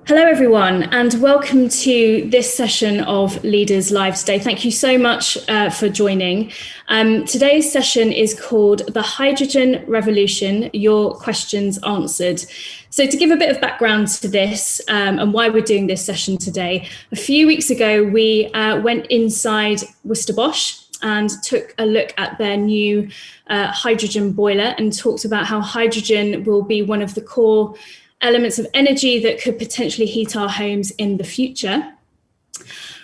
Hello everyone, and welcome to this session of Leaders Live today. Thank you so much for joining. Today's session is called The Hydrogen Revolution, Your Questions Answered. So to give a bit of background to this and why we're doing this session today, a few weeks ago we went inside Worcester Bosch and took a look at their new hydrogen boiler and talked about how hydrogen will be one of the core elements of energy that could potentially heat our homes in the future.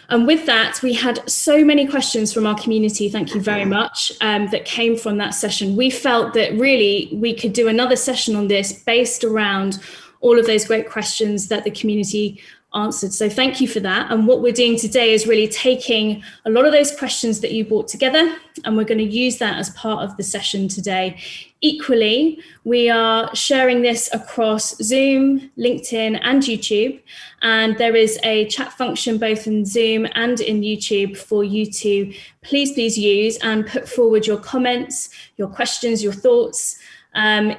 And with that, we had so many questions from our community, thank you very much, that came from that session. We felt that really we could do another session on this based around all of those great questions that the community answered. So thank you for that. And what we're doing today is really taking a lot of those questions that you brought together, and we're going to use that as part of the session today. Equally, we are sharing this across Zoom, LinkedIn, and YouTube. And there is a chat function both in Zoom and in YouTube for you to please use and put forward your comments, your questions, your thoughts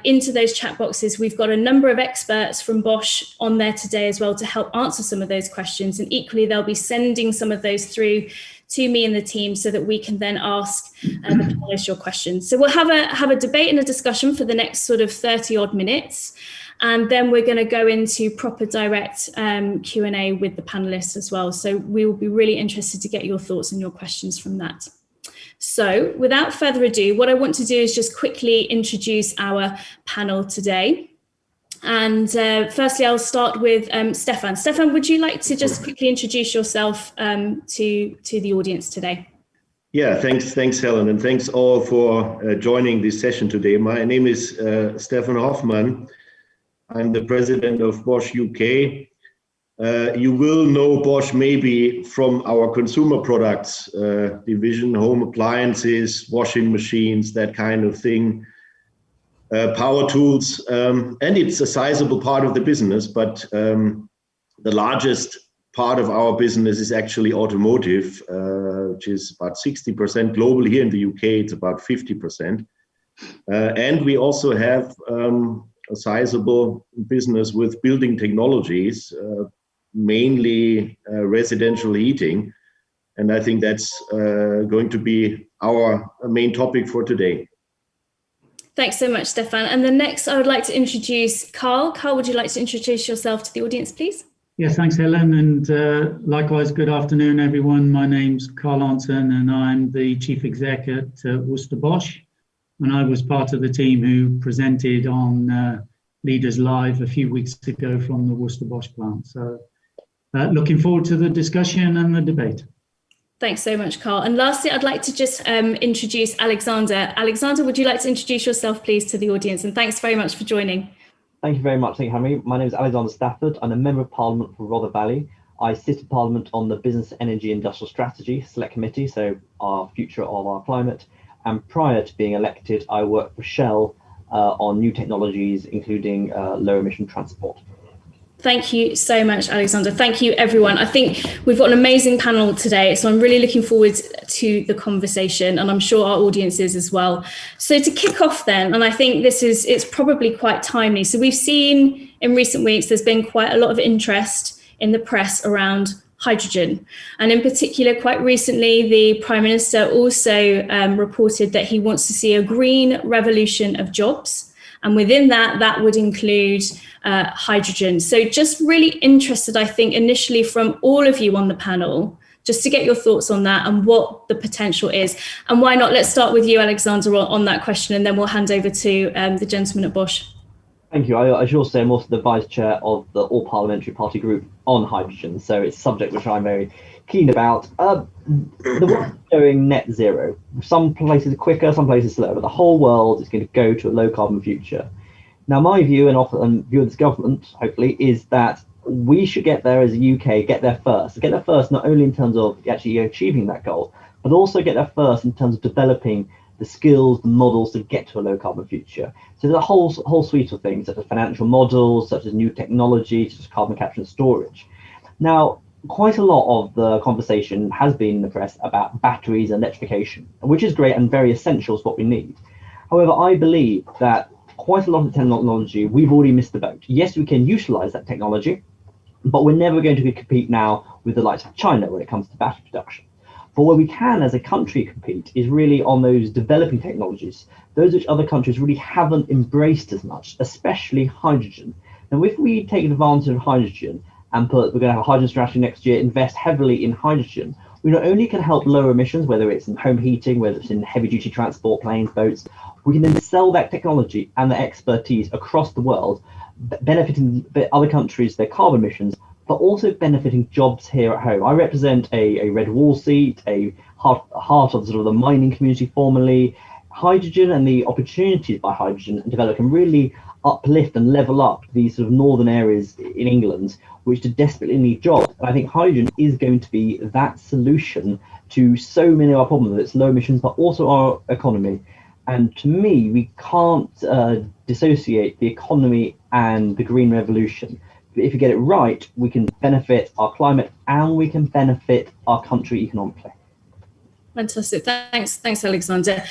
into those chat boxes. We've got a number of experts from Bosch on there today as well to help answer some of those questions. And equally, they'll be sending some of those through to me and the team so that we can then ask the panelists your questions. So we'll have a debate and a discussion for the next sort of 30 odd minutes. And then we're going to go into proper direct Q&A with the panelists as well. So we will be really interested to get your thoughts and your questions from that. So without further ado, what I want to do is just quickly introduce our panel today. And firstly, I'll start with Steffen. Steffen, would you like to just quickly introduce yourself to the audience today? Yeah, thanks, Helen, and thanks all for joining this session today. My name is Steffen Hoffman. I'm the president of Bosch UK. You will know Bosch maybe from our consumer products division, home appliances, washing machines, that kind of thing, power tools, and it's a sizable part of the business, but the largest part of our business is actually automotive, which is about 60% global. Here in the UK, it's about 50%. And we also have a sizable business with building technologies, mainly residential heating. And I think that's going to be our main topic for today. Thanks so much, Steffen. And the next, I would like to introduce Carl. Carl, would you like to introduce yourself to the audience, please? Yes, thanks, Helen. And likewise, good afternoon, everyone. My name's Carl Arntzen, and I'm the Chief Exec at Worcester Bosch. And I was part of the team who presented on Leaders Live a few weeks ago from the Worcester Bosch plant. So looking forward to the discussion and the debate. Thanks so much, Carl. And lastly, I'd like to just introduce Alexander. Alexander, would you like to introduce yourself, please, to the audience? And thanks very much for joining. Thank you very much. Thank you, Henry. My name is Alexander Stafford. I'm a Member of Parliament for Rother Valley. I sit in Parliament on the Business, Energy, Industrial Strategy Select Committee, so our future of our climate. And prior to being elected, I worked for Shell on new technologies, including low emission transport. Thank you so much, Alexander. Thank you, everyone. I think we've got an amazing panel today, so I'm really looking forward to the conversation, and I'm sure our audience is as well. So to kick off then, and I think it's probably quite timely. So we've seen in recent weeks, there's been quite a lot of interest in the press around hydrogen. And in particular, quite recently, the Prime Minister also reported that he wants to see a green revolution of jobs. And within that, that would include hydrogen. So just really interested, I think, initially from all of you on the panel, just to get your thoughts on that and what the potential is. And why not? Let's start with you, Alexander, on that question, and then we'll hand over to the gentleman at Bosch. Thank you. I should also say I'm also the Vice Chair of the All Parliamentary Party Group on hydrogen. So it's a subject which I'm very keen about. The world is going net zero. Some places are quicker, some places slower, but the whole world is going to go to a low carbon future. Now, my view and view of this government, hopefully, is that we should get there as a UK, get there first. Get there first, not only in terms of actually achieving that goal, but also get there first in terms of developing the skills, the models to get to a low carbon future. So there's a whole suite of things, such as financial models, such as new technology, such as carbon capture and storage. Now, quite a lot of the conversation has been in the press about batteries and electrification, which is great and very essential, is what we need. However, I believe that quite a lot of technology, we've already missed the boat. Yes, we can utilize that technology, but we're never going to compete now with the likes of China when it comes to battery production. But where we can as a country compete is really on those developing technologies, those which other countries really haven't embraced as much, especially hydrogen. Now, if we take advantage of hydrogen and we're going to have a hydrogen strategy next year, invest heavily in hydrogen, we not only can help lower emissions, whether it's in home heating, whether it's in heavy duty transport, planes, boats, we can then sell that technology and the expertise across the world, benefiting other countries, their carbon emissions, but also benefiting jobs here at home. I represent a red wall seat, a heart of sort of the mining community formerly. Hydrogen and the opportunities by hydrogen and develop can really uplift and level up these sort of northern areas in England, which desperately need jobs. And I think hydrogen is going to be that solution to so many of our problems. It's low emissions, but also our economy. And to me, we can't dissociate the economy and the green revolution. If you get it right, we can benefit our climate and we can benefit our country economically. Fantastic. Thanks, Alexander.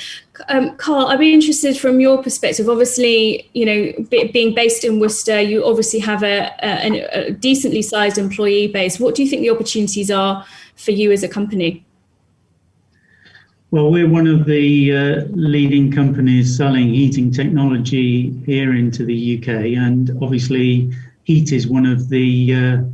Carl, I'd be interested from your perspective. Obviously, being based in Worcester, you obviously have a decently sized employee base. What do you think the opportunities are for you as a company? Well, we're one of the leading companies selling heating technology here into the UK, and obviously heat is one of the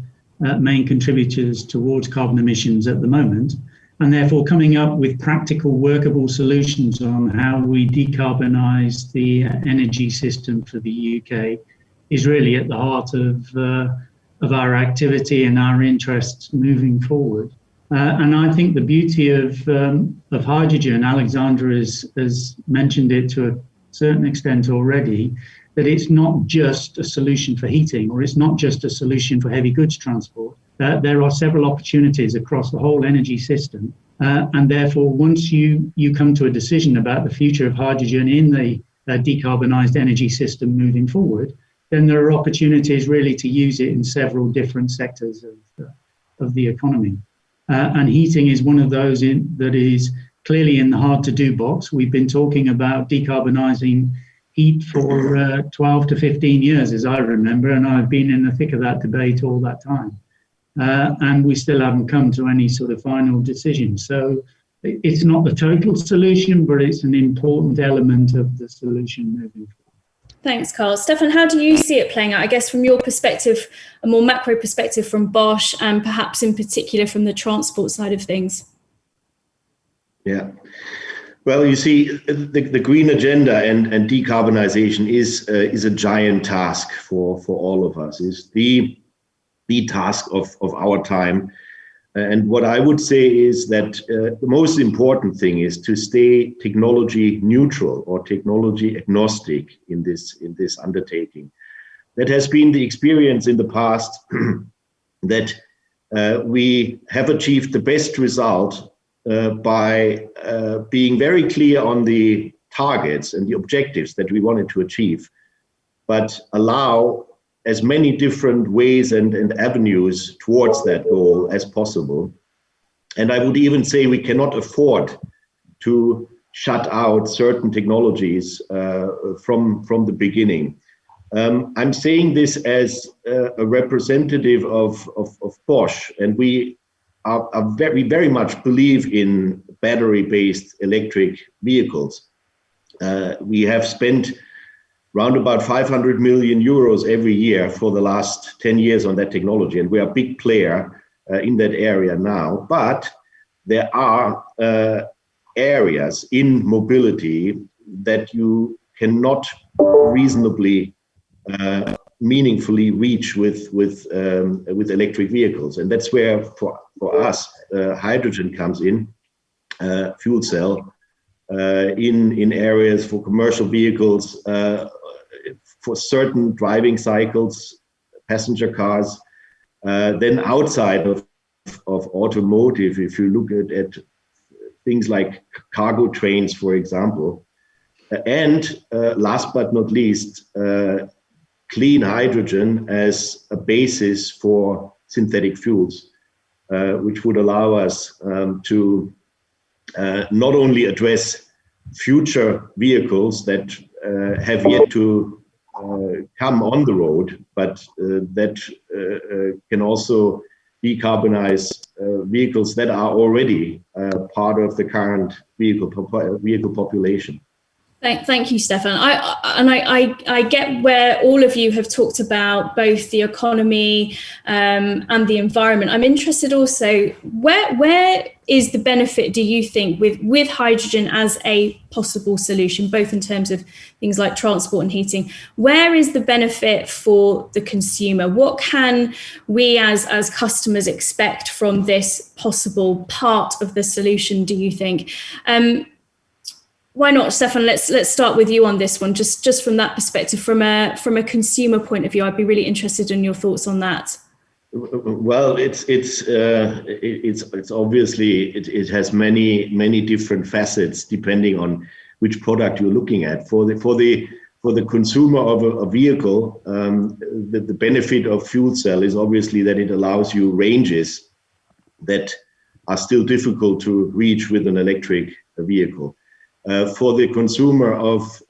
main contributors towards carbon emissions at the moment. And therefore coming up with practical workable solutions on how we decarbonise the energy system for the UK is really at the heart of our activity and our interests moving forward. And I think the beauty of hydrogen, Alexander has mentioned it to a certain extent already, that it's not just a solution for heating, or it's not just a solution for heavy goods transport. There are several opportunities across the whole energy system. And therefore, once you come to a decision about the future of hydrogen in the decarbonised energy system moving forward, then there are opportunities really to use it in several different sectors of the economy. And heating is one of those that is clearly in the hard to do box. We've been talking about decarbonising heat for 12 to 15 years, as I remember, and I've been in the thick of that debate all that time. And we still haven't come to any sort of final decision. So it's not the total solution, but it's an important element of the solution moving forward. Thanks, Carl. Steffen, how do you see it playing out? I guess from your perspective, a more macro perspective from Bosch, and perhaps in particular from the transport side of things. Yeah. Well, you see, the green agenda and decarbonisation is a giant task for all of us. It's the task of our time. And what I would say is that the most important thing is to stay technology neutral or technology agnostic in this undertaking. That has been the experience in the past that we have achieved the best result by being very clear on the targets and the objectives that we wanted to achieve, but allow as many different ways and avenues towards that goal as possible. And I would even say we cannot afford to shut out certain technologies from the beginning. I'm saying this as a representative of Bosch, and we very much believe in battery-based electric vehicles. We have spent round about 500 million euros every year for the last 10 years on that technology, and we are a big player in that area now. But there are areas in mobility that you cannot reasonably meaningfully reach with electric vehicles, and that's where for us hydrogen comes in, fuel cell in areas for commercial vehicles, for certain driving cycles, passenger cars, then outside of automotive, if you look at things like cargo trains, for example, and last but not least, clean hydrogen as a basis for synthetic fuels, which would allow us to not only address future vehicles that have yet to come on the road, but that can also decarbonize vehicles that are already part of the current vehicle population. Thank you, Steffen. I get where all of you have talked about both the economy and the environment. I'm interested also, where is the benefit, do you think, with hydrogen as a possible solution, both in terms of things like transport and heating? Where is the benefit for the consumer? What can we as customers expect from this possible part of the solution, do you think? Why not, Steffen? Let's start with you on this one. Just from that perspective, from a consumer point of view, I'd be really interested in your thoughts on that. Well, it's obviously it has many different facets depending on which product you're looking at. For the consumer of a vehicle, the benefit of fuel cell is obviously that it allows you ranges that are still difficult to reach with an electric vehicle. For the consumer of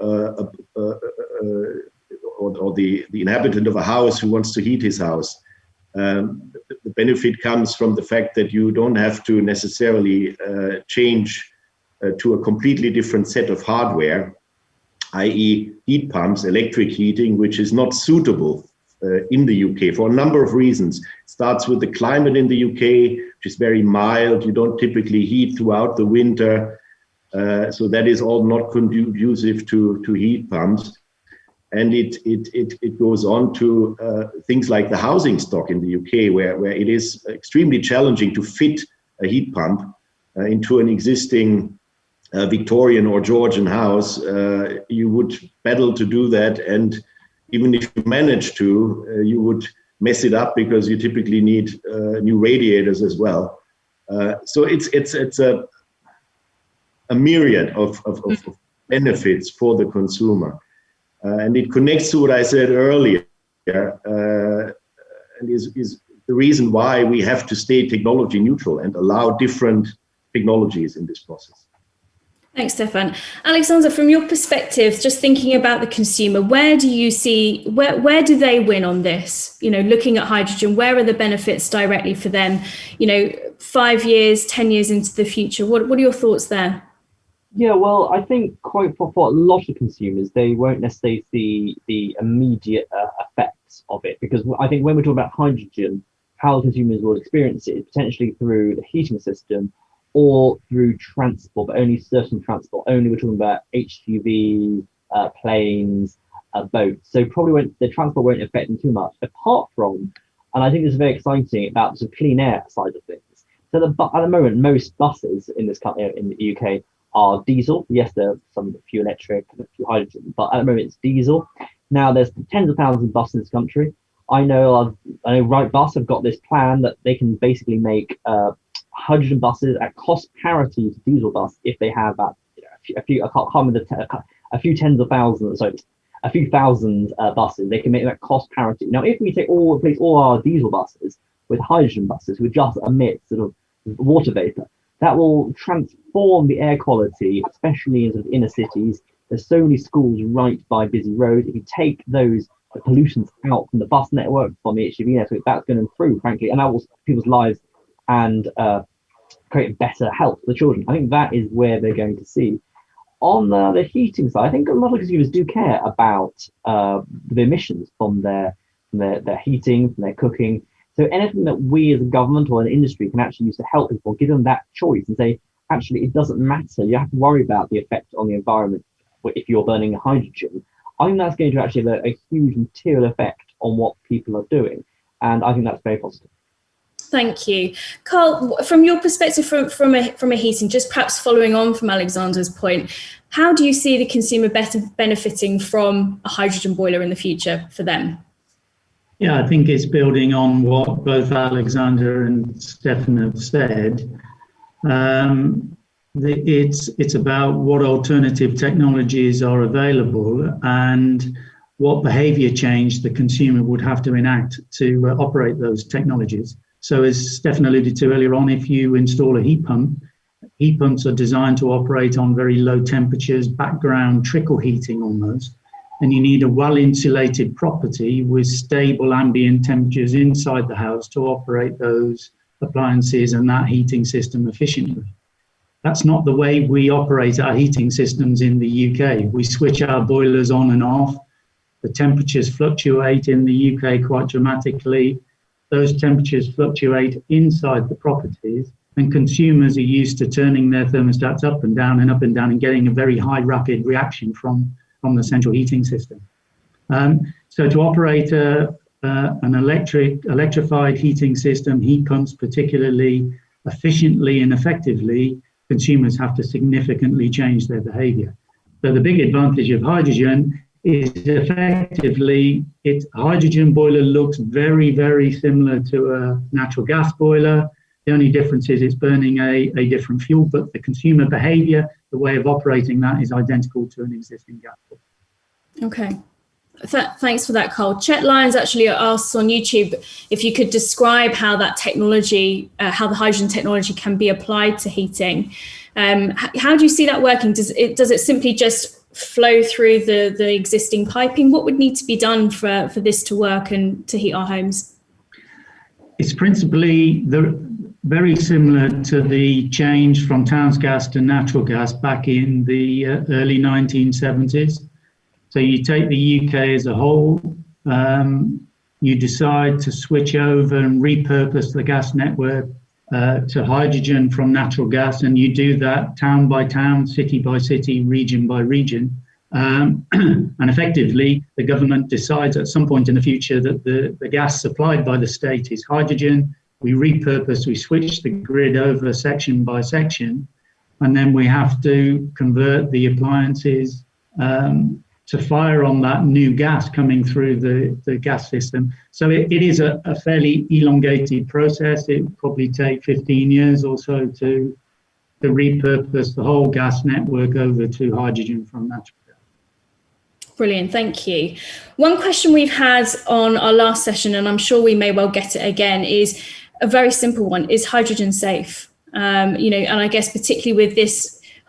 or the inhabitant of a house who wants to heat his house, the benefit comes from the fact that you don't have to necessarily change to a completely different set of hardware, i.e. heat pumps, electric heating, which is not suitable in the UK for a number of reasons. It starts with the climate in the UK, which is very mild. You don't typically heat throughout the winter. So that is all not conducive to heat pumps. And it goes on to things like the housing stock in the UK, where it is extremely challenging to fit a heat pump into an existing Victorian or Georgian house. You would battle to do that, and even if you manage to, you would mess it up because you typically need new radiators as well. So it's a myriad of benefits for the consumer. And it connects to what I said earlier, and is the reason why we have to stay technology neutral and allow different technologies in this process. Thanks, Steffen. Alexander, from your perspective, just thinking about the consumer, where do you see, where do they win on this? You know, looking at hydrogen, where are the benefits directly for them? You know, 5 years, 10 years into the future, what are your thoughts there? Yeah, well, I think quite for a lot of consumers, they won't necessarily see the immediate effects of it, because I think when we're talking about hydrogen, how consumers will experience it is potentially through the heating system or through transport, but only certain transport. Only we're talking about HGVs, planes, boats. So probably the transport won't affect them too much, apart from, and I think this is very exciting about the clean air side of things. So at the moment, most buses in this country, in the UK, are diesel. Yes, there are some few electric and a few hydrogen, but at the moment it's diesel. Now there's tens of thousands of buses in this country. I know Wrightbus have got this plan that they can basically make hydrogen buses at cost parity to diesel bus if they have a few tens of thousands, sorry, a few thousand buses. They can make that cost parity. Now, if we replace all our diesel buses with hydrogen buses, which just emit sort of water vapor, that will transform the air quality, especially in sort of inner cities. There's so many schools right by busy roads. If you take those pollutants out from the bus network, from the HGV network, that's going to improve, frankly, and that will people's lives and create better health for the children. I think that is where they're going to see. On the heating side, I think a lot of consumers do care about the emissions from their heating, from their cooking. So anything that we as a government or an industry can actually use to help people, give them that choice and say, actually, it doesn't matter. You have to worry about the effect on the environment if you're burning hydrogen. I think that's going to actually have a huge material effect on what people are doing. And I think that's very positive. Thank you. Carl, from your perspective, from a heating, just perhaps following on from Alexander's point, how do you see the consumer benefiting from a hydrogen boiler in the future for them? Yeah, I think it's building on what both Alexander and Steffen have said. It's about what alternative technologies are available and what behaviour change the consumer would have to enact to operate those technologies. So as Steffen alluded to earlier on, if you install a heat pumps are designed to operate on very low temperatures, background trickle heating almost. and you need a well-insulated property with stable ambient temperatures inside the house to operate those appliances and that heating system efficiently. That's not the way we operate our heating systems in the UK. We switch our boilers on and off. The temperatures fluctuate in the UK quite dramatically. Those temperatures fluctuate inside the properties, and consumers are used to turning their thermostats up and down and getting a very high rapid reaction from the central heating system. So to operate an electrified heating system, heat pumps particularly efficiently and effectively, consumers have to significantly change their behavior. So the big advantage of hydrogen is effectively, its hydrogen boiler looks very, very similar to a natural gas boiler. The only difference is it's burning a different fuel, but the consumer behavior, the way of operating that is identical to an existing gas boiler. Okay. Thanks for that, Carl. Chet Lyons actually asks on YouTube if you could describe how that technology, how the hydrogen technology can be applied to heating. How do you see that working? Does it simply just flow through the existing piping? What would need to be done for this to work and to heat our homes? It's principally very similar to the change from town's gas to natural gas back in the early 1970s. So you take the UK as a whole, you decide to switch over and repurpose the gas network to hydrogen from natural gas, and you do that town by town, city by city, region by region. And effectively, the government decides at some point in the future that the gas supplied by the state is hydrogen. We repurpose, we switch the grid over section by section, and then we have to convert the appliances to fire on that new gas coming through the gas system. So it is a fairly elongated process. It will probably take 15 years or so to repurpose the whole gas network over to hydrogen from natural gas. Brilliant, thank you. One question we've had on our last session, and I'm sure we may well get it again, is a very simple one. Is hydrogen safe? And I guess particularly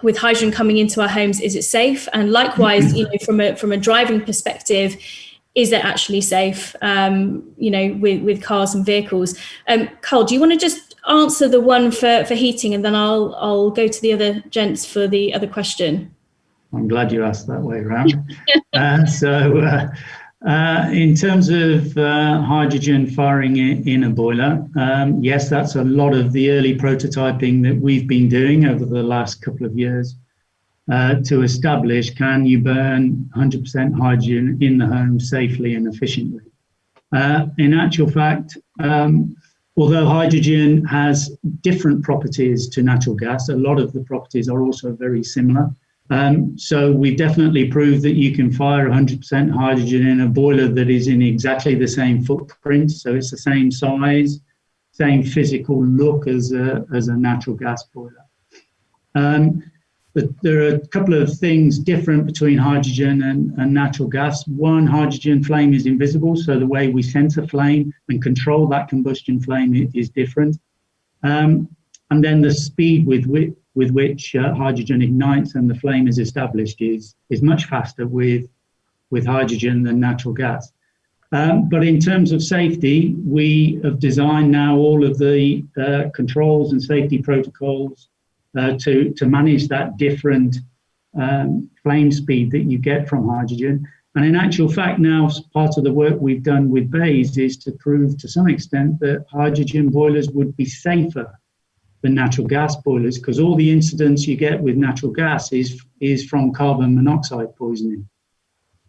with hydrogen coming into our homes, is it safe? And likewise, from a driving perspective, is it actually safe? With cars and vehicles. Carl, do you want to just answer the one for heating, and then I'll go to the other gents for the other question. I'm glad you asked that way around. In terms of hydrogen firing in a boiler, yes, that's a lot of the early prototyping that we've been doing over the last couple of years to establish, can you burn 100% hydrogen in the home safely and efficiently? In actual fact, although hydrogen has different properties to natural gas, a lot of the properties are also very similar. So we've definitely proved that you can fire 100% hydrogen in a boiler that is in exactly the same footprint. So it's the same size, same physical look as a natural gas boiler. But there are a couple of things different between hydrogen and natural gas. One, hydrogen flame is invisible, so the way we sense a flame and control that combustion flame is different. And then the speed with which hydrogen ignites and the flame is established is much faster with hydrogen than natural gas. But in terms of safety, we have designed now all of the controls and safety protocols to manage that different flame speed that you get from hydrogen. And in actual fact, now part of the work we've done with BEIS is to prove to some extent that hydrogen boilers would be safer than natural gas boilers, because all the incidents you get with natural gas is from carbon monoxide poisoning.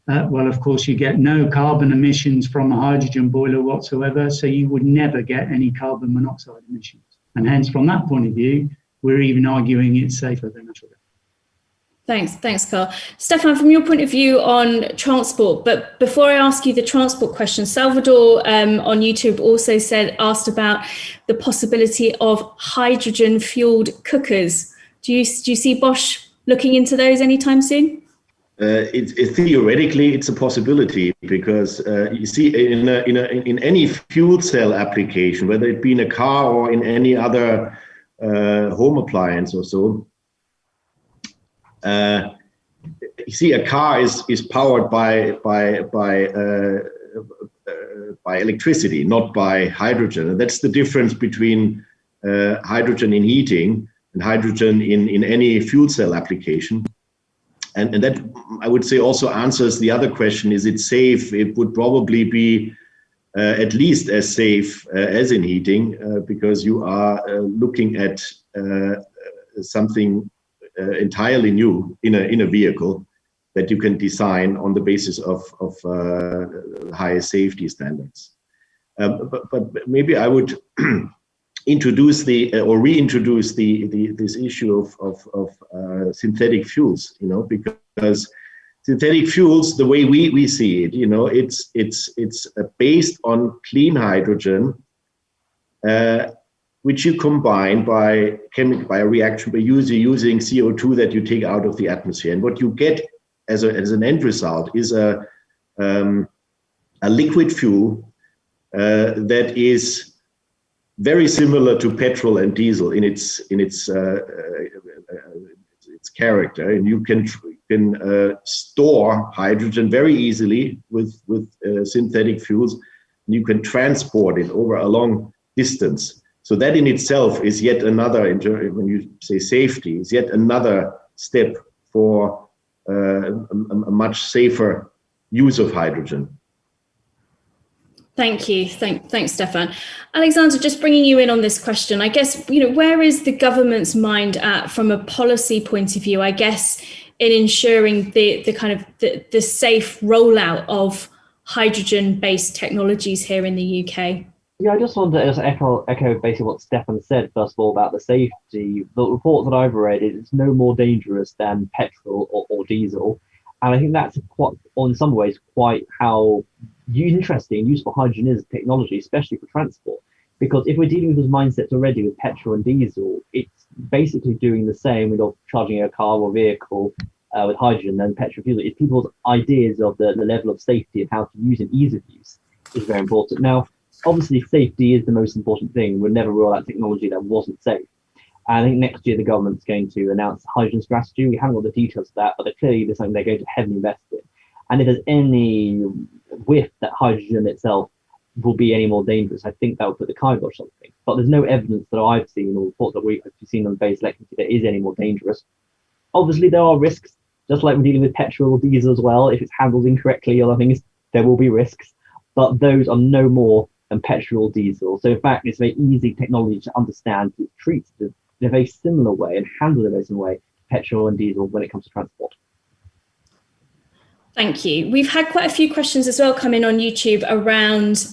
Well, of course, you get no carbon emissions from a hydrogen boiler whatsoever, so you would never get any carbon monoxide emissions. And hence, from that point of view, we're even arguing it's safer than natural gas. Thanks, Carl. Steffen, from your point of view on transport, but before I ask you the transport question, Salvador on YouTube also asked about the possibility of hydrogen-fueled cookers. Do you see Bosch looking into those anytime soon? Theoretically, it's a possibility, because you see in any fuel cell application, whether it be in a car or in any other home appliance or so, you see, a car is powered by electricity, not by hydrogen. And that's the difference between hydrogen in heating and hydrogen in any fuel cell application. And that, I would say, also answers the other question, is it safe? It would probably be at least as safe as in heating, because you are looking at something entirely new in a vehicle that you can design on the basis of high safety standards. But maybe I would introduce reintroduce this issue of synthetic fuels, because synthetic fuels, the way we see it, it's based on clean hydrogen, which you combine by a reaction by using CO2 that you take out of the atmosphere. And what you get as an end result is a liquid fuel that is very similar to petrol and diesel in its character, and you can store hydrogen very easily with synthetic fuels, and you can transport it over a long distance. So that in itself is yet another, when you say safety, is yet another step for a much safer use of hydrogen. Thank you. Thanks, Steffen. Alexander, just bringing you in on this question, I guess, where is the government's mind at from a policy point of view, I guess, in ensuring the safe rollout of hydrogen-based technologies here in the UK? Yeah, I just wanted to echo basically what Steffen said, first of all, about the safety. The report that I've read is it's no more dangerous than petrol or diesel. And I think that's in some ways quite how interesting and useful hydrogen is technology, especially for transport. Because if we're dealing with those mindsets already with petrol and diesel, it's basically doing the same with charging a car or vehicle with hydrogen than petrol fuel. It's people's ideas of the level of safety and how to use and ease of use is very important. Now, obviously, safety is the most important thing. We'll never roll out technology that wasn't safe. And I think next year the government's going to announce a hydrogen strategy. We haven't got the details of that, but clearly there's something they're going to heavily invest in. And if there's any whiff that hydrogen itself will be any more dangerous, I think that would put the kibosh on something. But there's no evidence that I've seen or reports that we've seen on base electricity that is any more dangerous. Obviously, there are risks, just like we're dealing with petrol or diesel as well. If it's handled incorrectly or other things, there will be risks. But those are no more than petrol or diesel. So in fact, it's a very easy technology to understand. It treats it in a very similar way and handles it in a very similar way, petrol and diesel, when it comes to transport. Thank you. We've had quite a few questions as well come in on YouTube around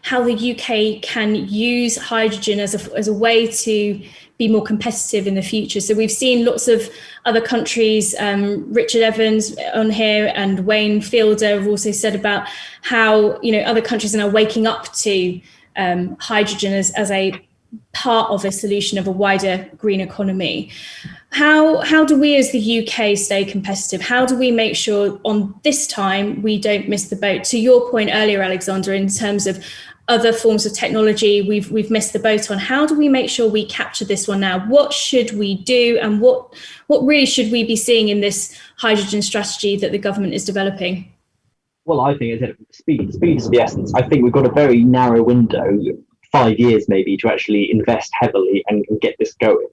how the UK can use hydrogen as a way to be more competitive in the future. So we've seen lots of other countries, Richard Evans on here and Wayne Fielder have also said about how other countries are now waking up to hydrogen as a part of a solution of a wider green economy. How do we as the UK stay competitive? How do we make sure on this time we don't miss the boat? To your point earlier, Alexander, in terms of other forms of technology we've missed the boat on, how do we make sure we capture this one now? What should we do, and what really should we be seeing in this hydrogen strategy that the government is developing? Well, I think speed is the essence. I think we've got a very narrow window, 5 years maybe, to actually invest heavily and get this going.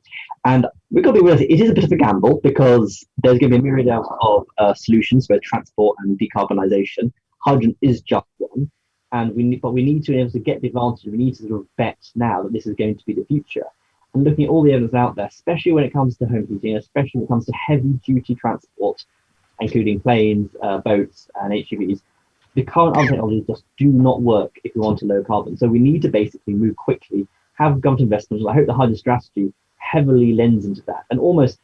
And we've got to be realistic. It is a bit of a gamble because there's going to be a myriad of solutions for transport and decarbonisation. Hydrogen is just one, and we need to be able to get the advantage. We need to sort of bet now that this is going to be the future. And looking at all the evidence out there, especially when it comes to home heating, especially when it comes to heavy-duty transport, including planes, boats, and HGVs, the current other technologies just do not work if we want to low carbon. So we need to basically move quickly, have government investments. I hope the hydrogen strategy heavily lends into that and almost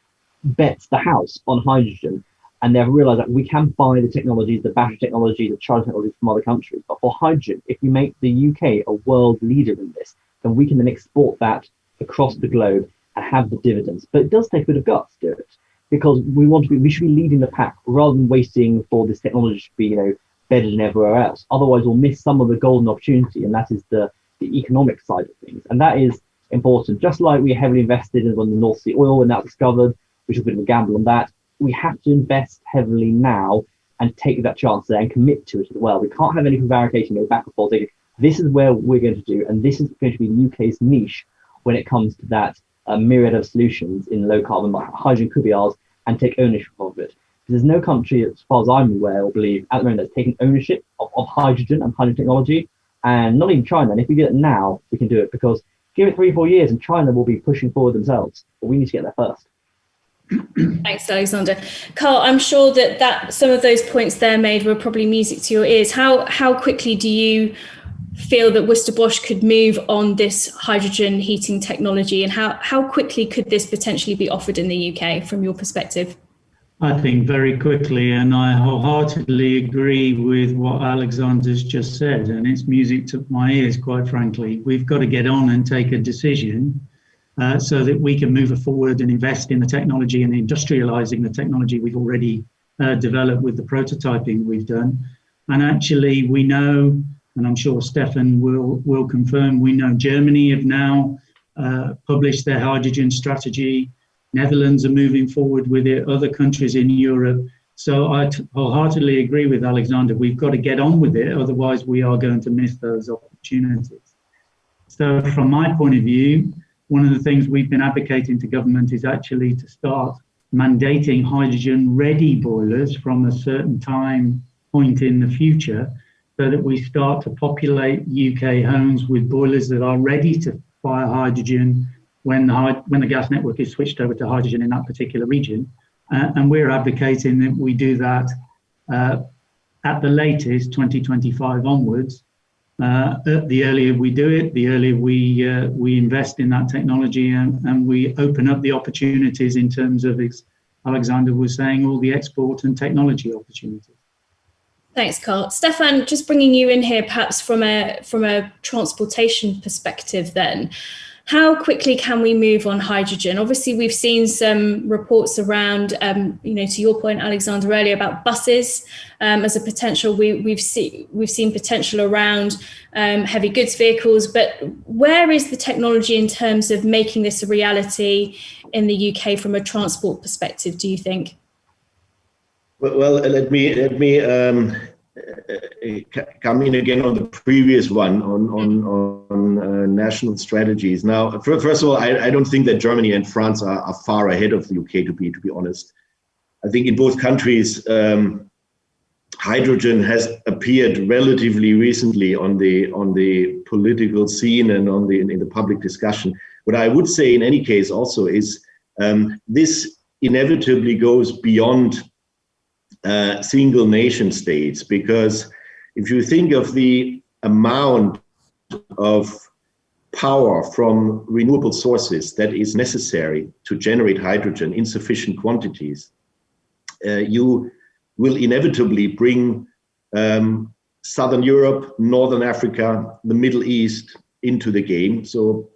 bets the house on hydrogen. And they've realised that we can buy the technologies, the battery technologies, the charging technologies from other countries. But for hydrogen, if we make the UK a world leader in this, then we can then export that across the globe and have the dividends. But it does take a bit of guts to do it, because we should be leading the pack rather than waiting for this technology to be, better than everywhere else. Otherwise, we'll miss some of the golden opportunity, and that is the economic side of things. And that is important. Just like we heavily invested in the North Sea oil when that was discovered, which was a bit of a gamble on that. we have to invest heavily now and take that chance there and commit to it as well. We can't have any prevarication, go back and forth. This is where we're going to do, and this is going to be the UK's niche when it comes to that myriad of solutions in low carbon. Hydrogen could be ours, and take ownership of it. There's no country, as far as I'm aware or believe, at the moment that's taking ownership of hydrogen and hydrogen technology, and not even China. And if we get it now, we can do it, because give it 3-4 years and China will be pushing forward themselves. But we need to get there first. Thanks, Alexander. Carl, I'm sure that some of those points there made were probably music to your ears. How quickly do you feel that Worcester Bosch could move on this hydrogen heating technology, and how quickly could this potentially be offered in the UK from your perspective? I think very quickly, and I wholeheartedly agree with what Alexander's just said, and it's music to my ears, quite frankly. We've got to get on and take a decision so that we can move forward and invest in the technology and industrializing the technology we've already developed with the prototyping we've done. And actually, we know, and I'm sure Steffen will confirm, we know Germany have now published their hydrogen strategy. Netherlands are moving forward with it, other countries in Europe. So I wholeheartedly agree with Alexander. We've got to get on with it, otherwise we are going to miss those opportunities. So from my point of view, one of the things we've been advocating to government is actually to start mandating hydrogen-ready boilers from a certain time point in the future, so that we start to populate UK homes with boilers that are ready to fire hydrogen when the gas network is switched over to hydrogen in that particular region. And we're advocating that we do that at the latest 2025 onwards. The earlier we do it, the earlier we invest in that technology, and we open up the opportunities in terms of, as Alexander was saying, all the export and technology opportunities. Thanks, Carl. Steffen, just bringing you in here, perhaps from a transportation perspective then. How quickly can we move on hydrogen? Obviously, we've seen some reports around, to your point, Alexander, earlier about buses as a potential. We've seen potential around heavy goods vehicles, but where is the technology in terms of making this a reality in the UK from a transport perspective, do you think? Well, let me come in again on the previous one on national strategies. Now, first of all, I don't think that Germany and France are far ahead of the UK, to be honest. I think in both countries, hydrogen has appeared relatively recently on the political scene and in the public discussion. What I would say in any case also is this inevitably goes beyond single nation states, because if you think of the amount of power from renewable sources that is necessary to generate hydrogen in sufficient quantities, you will inevitably bring Southern Europe, Northern Africa, the Middle East into the game. So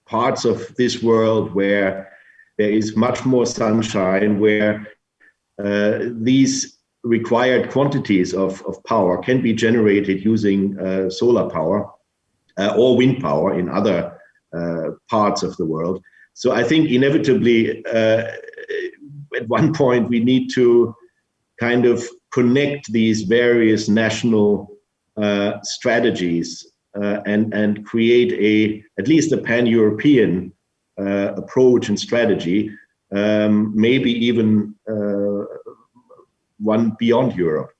parts of this world where there is much more sunshine, where these required quantities of power can be generated using solar power or wind power in other parts of the world. So I think inevitably at one point we need to kind of connect these various national strategies and create at least a pan-European approach and strategy, maybe even one beyond Europe.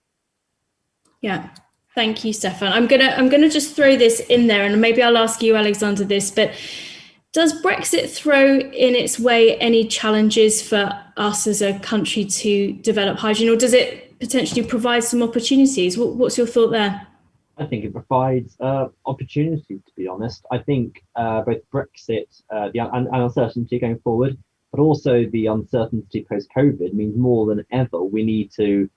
Yeah, thank you, Steffen. I'm gonna just throw this in there, and maybe I'll ask you, Alexander, this, but does Brexit throw in its way any challenges for us as a country to develop hydrogen, or does it potentially provide some opportunities? What's your thought there? I think it provides opportunities, to be honest. I think both Brexit, the uncertainty going forward, but also the uncertainty post-COVID means more than ever we need to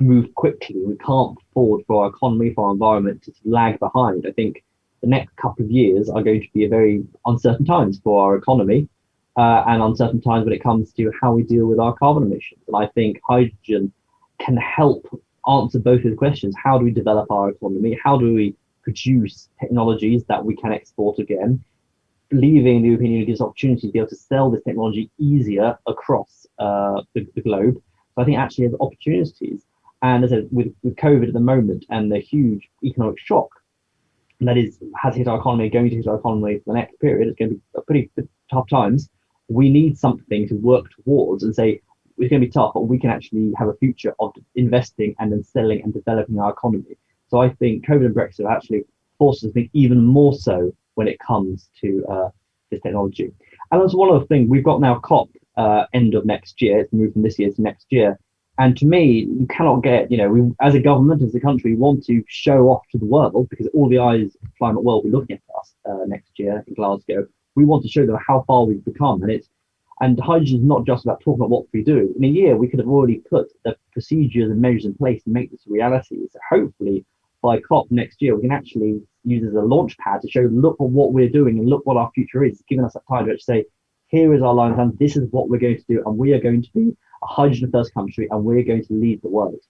move quickly. We can't afford for our economy, for our environment to lag behind. I think the next couple of years are going to be a very uncertain times for our economy and uncertain times when it comes to how we deal with our carbon emissions. And I think hydrogen can help answer both of the questions. How do we develop our economy? How do we produce technologies that we can export again? Leaving the European Union gives opportunity to be able to sell this technology easier across the globe. So I think actually there's opportunities. And as I said, with COVID at the moment and the huge economic shock that has hit our economy, going to hit our economy for the next period, it's going to be a pretty tough times. We need something to work towards and say, it's going to be tough, but we can actually have a future of investing and then selling and developing our economy. So I think COVID and Brexit have actually forced us to think even more so when it comes to this technology. And that's one of the things, we've got now COP end of next year, it's moved from this year to next year. And to me, you cannot get, we as a government, as a country, want to show off to the world because all the eyes of the climate world will be looking at us next year in Glasgow. We want to show them how far we've become. And hydrogen is not just about talking about what we do. In a year, we could have already put the procedures and measures in place to make this a reality. So hopefully by COP next year, we can actually use it as a launch pad to show, look at what we're doing and look what our future is, giving us that time to actually say, here is our line plan, this is what we're going to do, and we are going to be a hydrogen first country, and we're going to lead the world.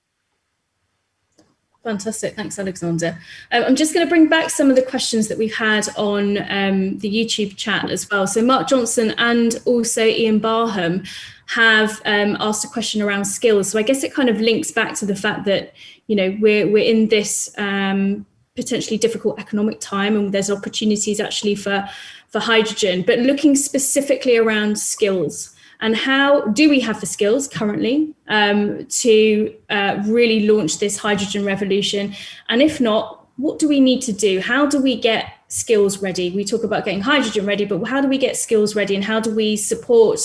Fantastic. Thanks, Alexander. I'm just going to bring back some of the questions that we've had on the YouTube chat as well. So Mark Johnson and also Ian Barham have asked a question around skills. So I guess it kind of links back to the fact that, we're in this potentially difficult economic time, and there's opportunities actually for hydrogen, but looking specifically around skills. And how do we have the skills currently to really launch this hydrogen revolution? And if not, what do we need to do? How do we get skills ready? We talk about getting hydrogen ready, but how do we get skills ready? And how do we support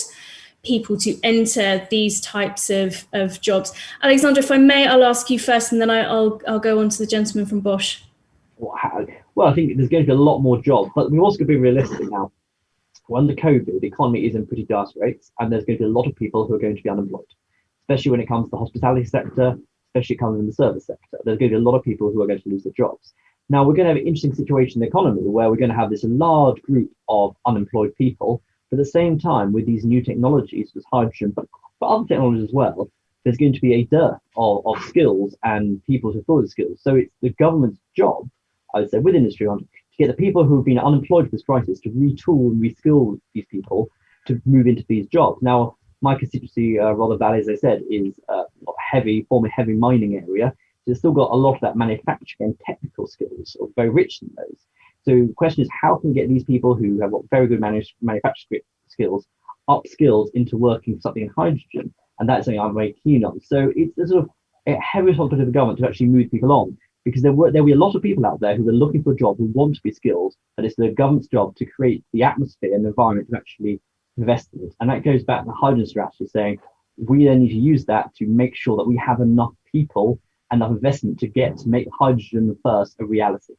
people to enter these types of jobs? Alexander, if I may, I'll ask you first, and then I'll go on to the gentleman from Bosch. Well, I think there's going to be a lot more jobs, but we've also got to be realistic now. Under COVID, the economy is in pretty dire straits, and there's going to be a lot of people who are going to be unemployed, especially when it comes to the hospitality sector, especially coming in the service sector. There's going to be a lot of people who are going to lose their jobs. Now, we're going to have an interesting situation in the economy where we're going to have this large group of unemployed people, but at the same time, with these new technologies, with hydrogen, but other technologies as well, there's going to be a dearth of skills and people to fill the skills. So it's the government's job, I would say, with industry, to get the people who have been unemployed for this crisis to retool and reskill these people to move into these jobs. Now, my constituency, Rother Valley, as I said, is former heavy mining area. So it's still got a lot of that manufacturing and technical skills, or very rich in those. So the question is, how can we get these people who have got very good manufacturing skills upskilled into working for something in hydrogen? And that's something I'm very keen on. So it's a sort of a heavy responsibility of the government to actually move people on, because there'll be a lot of people out there who are looking for a job, who want to be skilled, but it's the government's job to create the atmosphere and the environment to actually invest in it. And that goes back to the hydrogen strategy, saying we then need to use that to make sure that we have enough people, enough investment to make hydrogen first a reality.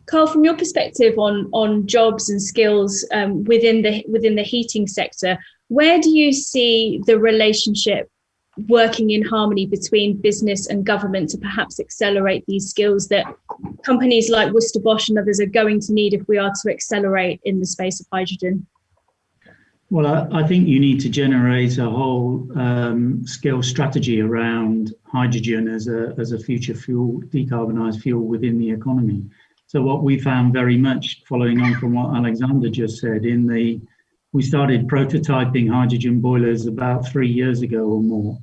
Carl, from your perspective on jobs and skills within the heating sector, where do you see the relationship working in harmony between business and government to perhaps accelerate these skills that companies like Worcester Bosch and others are going to need if we are to accelerate in the space of hydrogen? Well, I think you need to generate a whole skill strategy around hydrogen as a future fuel, decarbonised fuel within the economy. So what we found very much, following on from what Alexander just said, we started prototyping hydrogen boilers about 3 years ago or more.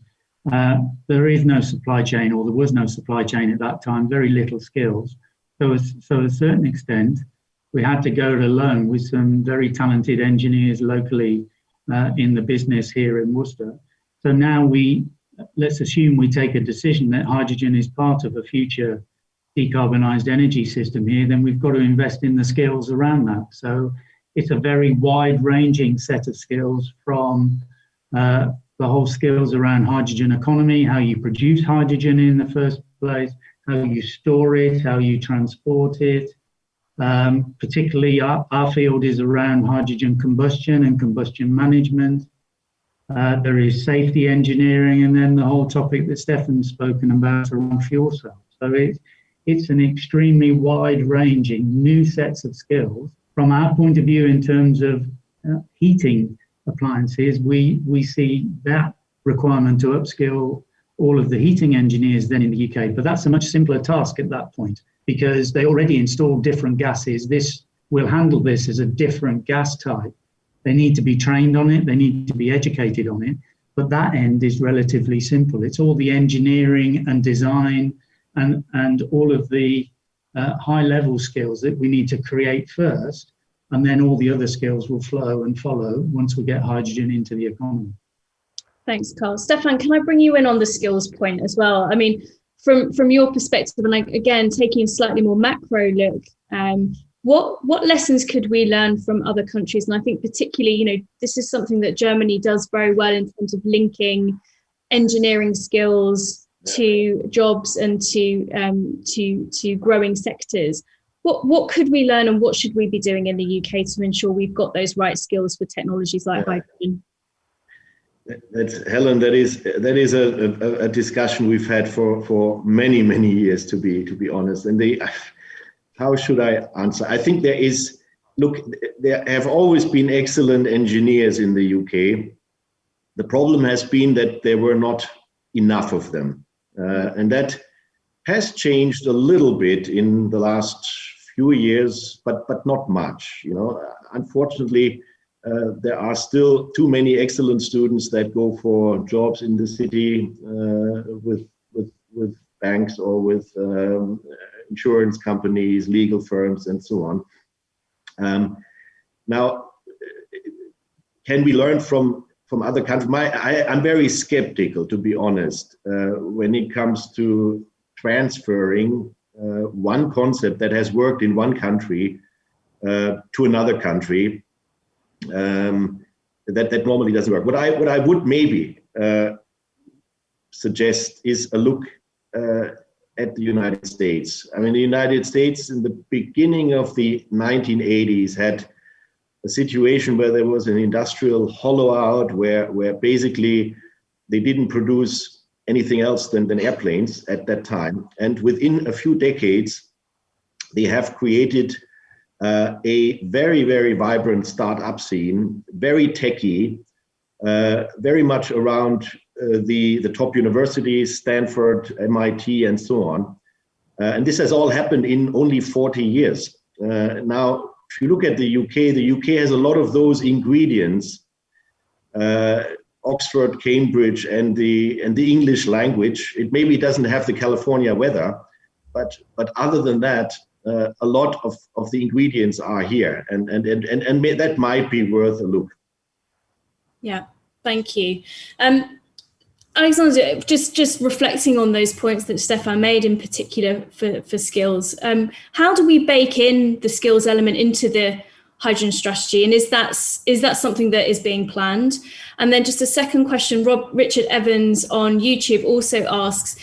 There is no supply chain, or there was no supply chain at that time, very little skills. So to a certain extent, we had to go it alone with some very talented engineers locally in the business here in Worcester. So now let's assume we take a decision that hydrogen is part of a future decarbonised energy system here, then we've got to invest in the skills around that. So it's a very wide-ranging set of skills, from the whole skills around hydrogen economy, how you produce hydrogen in the first place, how you store it, how you transport it. Particularly our field is around hydrogen combustion and combustion management. There is safety engineering, and then the whole topic that Steffen's spoken about around fuel cells. So it's an extremely wide-ranging new sets of skills. From our point of view, in terms of heating appliances, we see that requirement to upskill all of the heating engineers then in the UK, but that's a much simpler task at that point, because they already installed different gases. This will handle this as a different gas type. They need to be trained on it. They need to be educated on it. But that end is relatively simple. It's all the engineering and design and all of the high-level skills that we need to create first, and then all the other skills will flow and follow once we get hydrogen into the economy. Thanks, Carl. Stefan, can I bring you in on the skills point as well? I mean, from your perspective, and like, again, taking a slightly more macro look, what lessons could we learn from other countries? And I think particularly, you know, this is something that Germany does very well in terms of linking engineering skills to jobs and to growing sectors. What could we learn, and what should we be doing in the UK to ensure we've got those right skills for technologies like hydrogen? That's Helen. That is a discussion we've had for many years, to be honest. And how should I answer? I think there have always been excellent engineers in the UK. The problem has been that there were not enough of them, and that has changed a little bit in the last few years, but not much. You know, unfortunately, there are still too many excellent students that go for jobs in the city with banks or with insurance companies, legal firms, and so on. Now, can we learn from other countries? I'm very skeptical, to be honest, when it comes to transferring one concept that has worked in one country to another country. That normally doesn't work. What I would maybe suggest is a look at the United States. I mean, the United States in the beginning of the 1980s had a situation where there was an industrial hollow out, where basically they didn't produce anything else than airplanes at that time. And within a few decades, they have created a very vibrant startup scene, very techy, very much around the top universities, Stanford, MIT, and so on. And this has all happened in only 40 years. Now, if you look at the UK has a lot of those ingredients, Oxford, Cambridge, and the English language. It maybe doesn't have the California weather, but other than that, a lot of the ingredients are here, and that might be worth a look. Yeah, thank you. Alexander, just reflecting on those points that Stefan made in particular for skills, how do we bake in the skills element into the hydrogen strategy, and is that something that is being planned? And then just a second question, Richard Evans on YouTube also asks,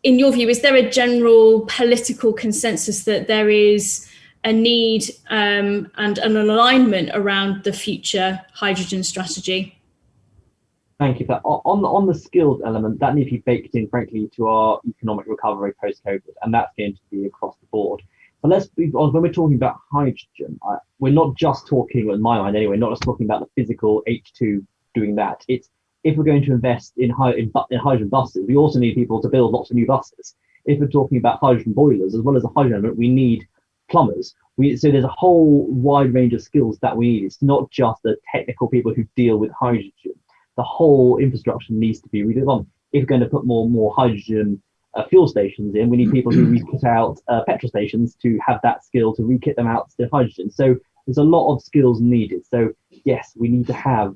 in your view, is there a general political consensus that there is a need and an alignment around the future hydrogen strategy? Thank you for that. On the skills element, that needs to be baked in, frankly, to our economic recovery post-COVID, and that's going to be across the board. But let's be honest, when we're talking about hydrogen, we're not just talking, in my mind anyway, not just talking about the physical H2 doing that. It's if we're going to invest in hydrogen buses, we also need people to build lots of new buses. If we're talking about hydrogen boilers, as well as the hydrogen element, we need plumbers. So there's a whole wide range of skills that we need. It's not just the technical people who deal with hydrogen. The whole infrastructure needs to be redone. If we're going to put more hydrogen fuel stations in, we need people who rekit out petrol stations to have that skill to rekit them out to hydrogen. So there's a lot of skills needed. So yes, we need to have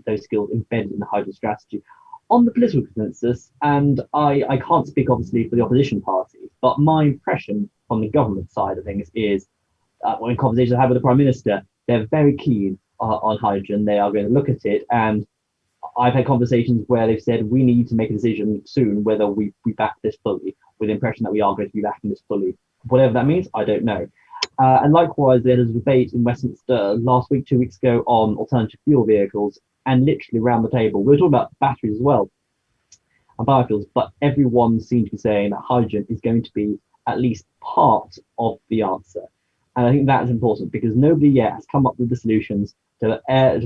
those skills embedded in the hydrogen strategy. On the political consensus, and I can't speak obviously for the opposition parties, but my impression on the government side of things is, when conversations I have with the Prime Minister, they're very keen on hydrogen. They are going to look at it, and I've had conversations where they've said we need to make a decision soon whether we back this fully, with the impression that we are going to be backing this fully. Whatever that means, I don't know. And likewise, there was a debate in Westminster last week, 2 weeks ago, on alternative fuel vehicles, and literally around the table, we were talking about batteries as well, and biofuels, but everyone seemed to be saying that hydrogen is going to be at least part of the answer. And I think that's important because nobody yet has come up with the solutions to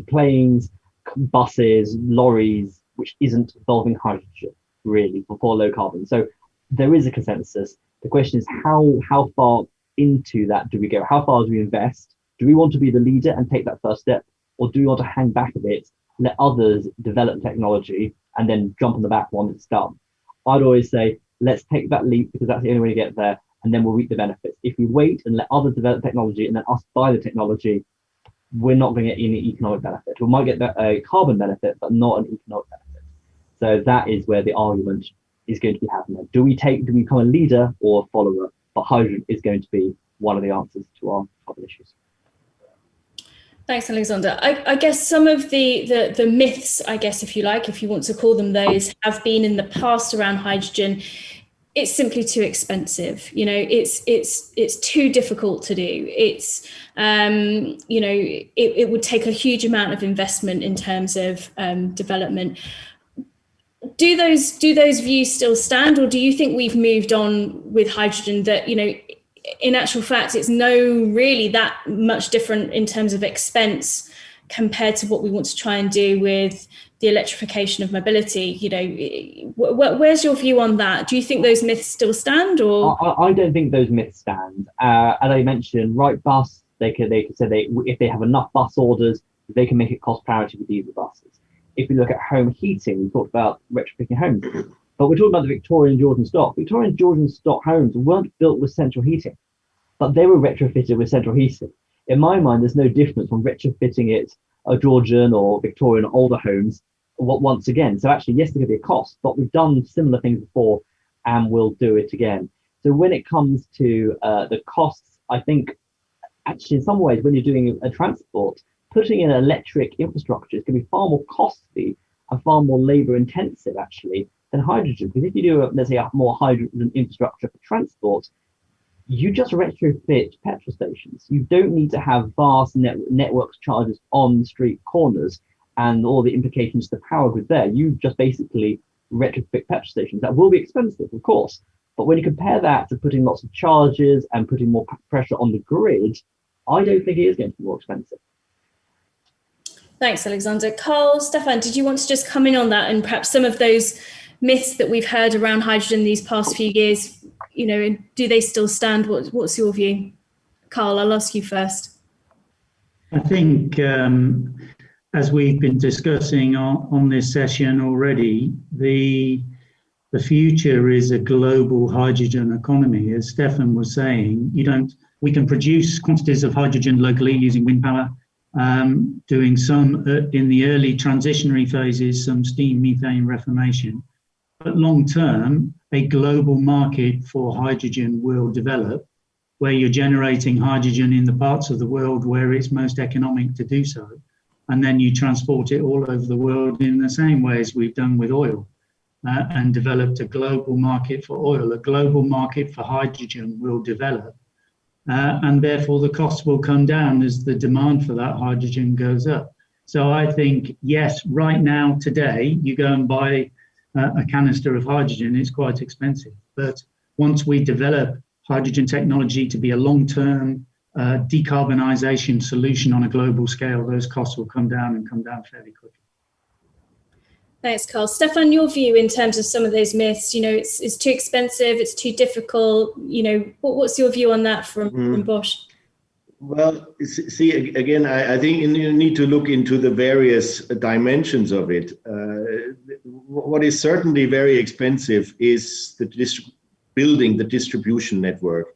planes, buses, lorries, which isn't involving hydrogen, really, for low carbon. So there is a consensus. The question is how far into that do we go? How far do we invest? Do we want to be the leader and take that first step? or do you want to hang back a bit, let others develop technology, and then jump on the back once it's done? I'd always say, let's take that leap, because that's the only way to get there, and then we'll reap the benefits. If we wait and let others develop technology and then us buy the technology, we're not going to get any economic benefit. We might get a carbon benefit, but not an economic benefit. So that is where the argument is going to be happening. Do we become a leader or a follower? But hydrogen is going to be one of the answers to our other issues. Thanks, Alexander. I guess some of the myths, I guess, if you like, if you want to call them those, have been in the past around hydrogen. It's simply too expensive. You know, it's too difficult to do. It's you know, it would take a huge amount of investment in terms of development. Do those views still stand, or do you think we've moved on with hydrogen, that, you know, in actual fact, it's really that much different in terms of expense compared to what we want to try and do with the electrification of mobility? You know, where's your view on that? Do you think those myths still stand, or? I don't think those myths stand. As I mentioned, Wrightbus, they could say if they have enough bus orders, they can make it cost parity with diesel buses. If we look at home heating, we talked about retrofitting homes, but we're talking about the Victorian Georgian stock. Victorian Georgian stock homes weren't built with central heating, but they were retrofitted with central heating. In my mind, there's no difference from retrofitting it a Georgian or Victorian older homes once again. So actually, yes, there could be a cost, but we've done similar things before and we'll do it again. So when it comes to the costs, I think actually in some ways, when you're doing a transport, putting in electric infrastructure is going to be far more costly and far more labor intensive actually than hydrogen. Because if you do, let's say, a more hydrogen infrastructure for transport, you just retrofit petrol stations. You don't need to have vast networks chargers on street corners and all the implications to the power grid there. You just basically retrofit petrol stations. That will be expensive, of course. But when you compare that to putting lots of charges and putting more pressure on the grid, I don't think it is going to be more expensive. Thanks, Alexander. Carl, Steffen, did you want to just come in on that, and perhaps some of those myths that we've heard around hydrogen these past few years, you know, do they still stand? What's your view? Carl, I'll ask you first. I think, as we've been discussing on this session already, the future is a global hydrogen economy. As Steffen was saying, we can produce quantities of hydrogen locally using wind power, doing some in the early transitionary phases, some steam methane reformation. But long term, a global market for hydrogen will develop, where you're generating hydrogen in the parts of the world where it's most economic to do so. And then you transport it all over the world in the same way as we've done with oil, and developed a global market for oil. A global market for hydrogen will develop. And therefore the costs will come down as the demand for that hydrogen goes up. So I think, yes, right now, today, you go and buy a canister of hydrogen, it's quite expensive. But once we develop hydrogen technology to be a long-term decarbonisation solution on a global scale, those costs will come down and come down fairly quickly. Thanks, Carl. Steffen, your view in terms of some of those myths, you know, it's too expensive, it's too difficult, you know, what's your view on that from Bosch? Well, see, again, I think you need to look into the various dimensions of it. What is certainly very expensive is building the distribution network.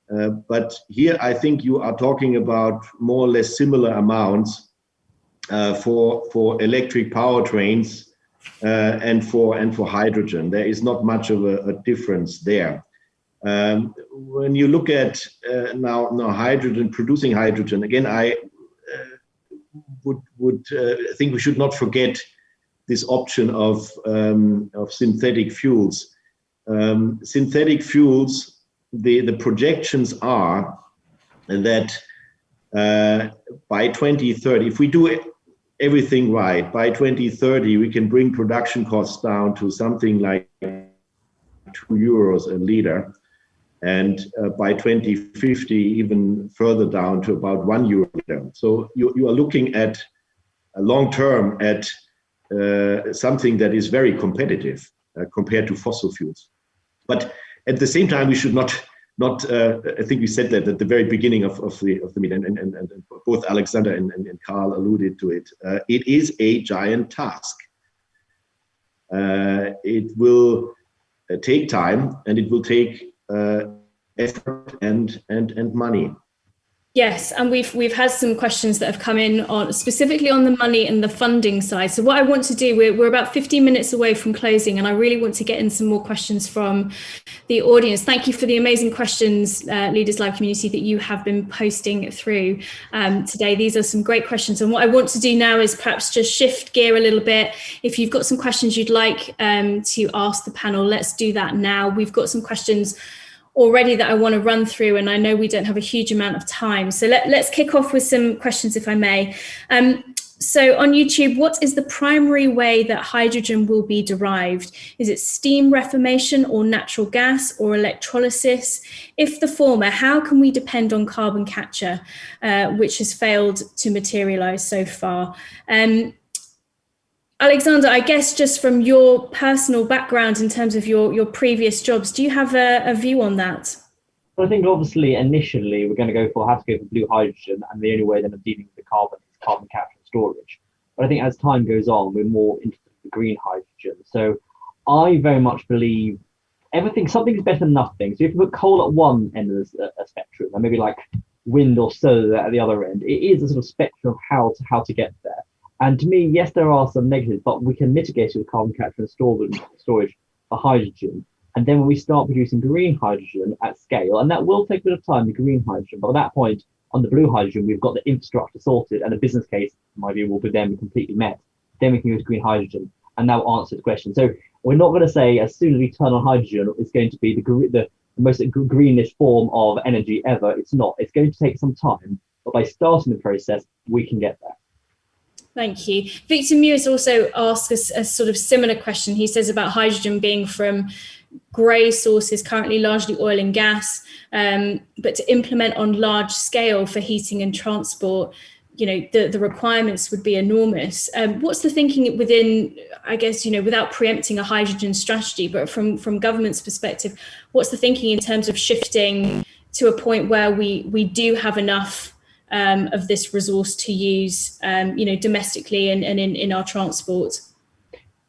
But here, I think you are talking about more or less similar amounts for electric powertrains and for hydrogen. There is not much of a difference there. When you look at now hydrogen, producing hydrogen, again, I would think we should not forget this option of synthetic fuels. Synthetic fuels, the projections are that by 2030, if we do everything right, by 2030, we can bring production costs down to something like €2 a liter. And by 2050, even further down to about €1 a liter. So you are looking at long term at something that is very competitive compared to fossil fuels. But at the same time, we should not not. I think we said that at the very beginning of the meeting, and both Alexander and Carl alluded to it. It is a giant task. It will take time, and it will take effort and money. Yes, and we've had some questions that have come in on specifically on the money and the funding side. So what I want to do, we're about 15 minutes away from closing, and I really want to get in some more questions from the audience. Thank you for the amazing questions, Leaders Live community, that you have been posting through today. These are some great questions, and what I want to do now is perhaps just shift gear a little bit. If you've got some questions you'd like to ask the panel, let's do that now. We've got some questions already that I want to run through, and I know we don't have a huge amount of time. So let's kick off with some questions, if I may. So on YouTube, what is the primary way that hydrogen will be derived? Is it steam reformation or natural gas or electrolysis? If the former, how can we depend on carbon capture, which has failed to materialize so far? Alexander, I guess just from your personal background in terms of your previous jobs, do you have a view on that? Well, I think obviously initially we're going to have to go for blue hydrogen, and the only way then of dealing with the carbon is carbon capture and storage. But I think as time goes on, we're more into the green hydrogen. So I very much believe something is better than nothing. So if you put coal at one end of the spectrum, and maybe like wind or solar at the other end, it is a sort of spectrum of how to get there. And to me, yes, there are some negatives, but we can mitigate it with carbon capture and storage for hydrogen. And then when we start producing green hydrogen at scale, and that will take a bit of time, the green hydrogen, but at that point, on the blue hydrogen, we've got the infrastructure sorted, and the business case, in my view, will be then completely met. Then we can use green hydrogen, and that will answer the question. So we're not going to say as soon as we turn on hydrogen, it's going to be the most greenish form of energy ever. It's not. It's going to take some time, but by starting the process, we can get there. Thank you. Victor Mewis also asked us a sort of similar question. He says about hydrogen being from grey sources, currently largely oil and gas, but to implement on large scale for heating and transport, the requirements would be enormous. What's the thinking within, I guess, without preempting a hydrogen strategy, but from government's perspective, what's the thinking in terms of shifting to a point where we do have enough of this resource to use, domestically and in our transport?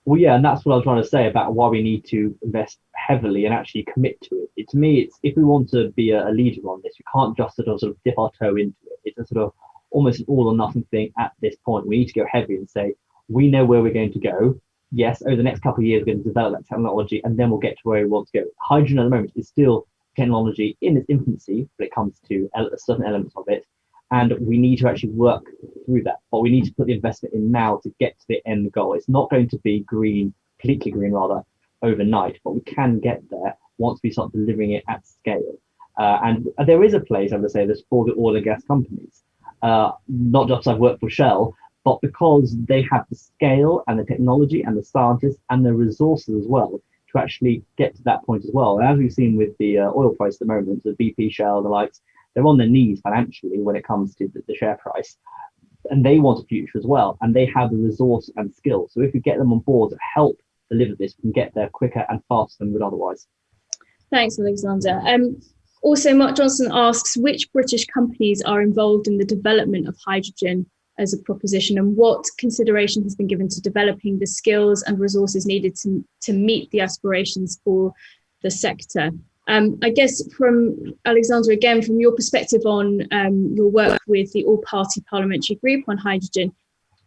Well, yeah, and that's what I was trying to say about why we need to invest heavily and actually commit to it. To me, it's if we want to be a leader on this, we can't just sort of dip our toe into it. It's a sort of almost an all or nothing thing at this point. We need to go heavy and say, we know where we're going to go. Yes, over the next couple of years, we're going to develop that technology, and then we'll get to where we want to go. Hydrogen at the moment is still technology in its infancy, but it comes to certain elements of it. And we need to actually work through that, but we need to put the investment in now to get to the end goal. It's not going to be completely green overnight, but we can get there once we start delivering it at scale. And there is a place, I would say, that's for the oil and gas companies, not just I've worked for Shell, but because they have the scale and the technology and the scientists and the resources as well to actually get to that point as well. And as we've seen with the oil price at the moment, the BP, Shell, the likes, they're on their knees financially when it comes to the share price, and they want a future as well, and they have the resource and skill. So if we get them on board to help deliver this, we can get there quicker and faster than we would otherwise. Thanks, Alexander. Also, Mark Johnson asks, which British companies are involved in the development of hydrogen as a proposition, and what consideration has been given to developing the skills and resources needed to meet the aspirations for the sector? I guess from Alexander, again, from your perspective on your work with the all-party parliamentary group on hydrogen,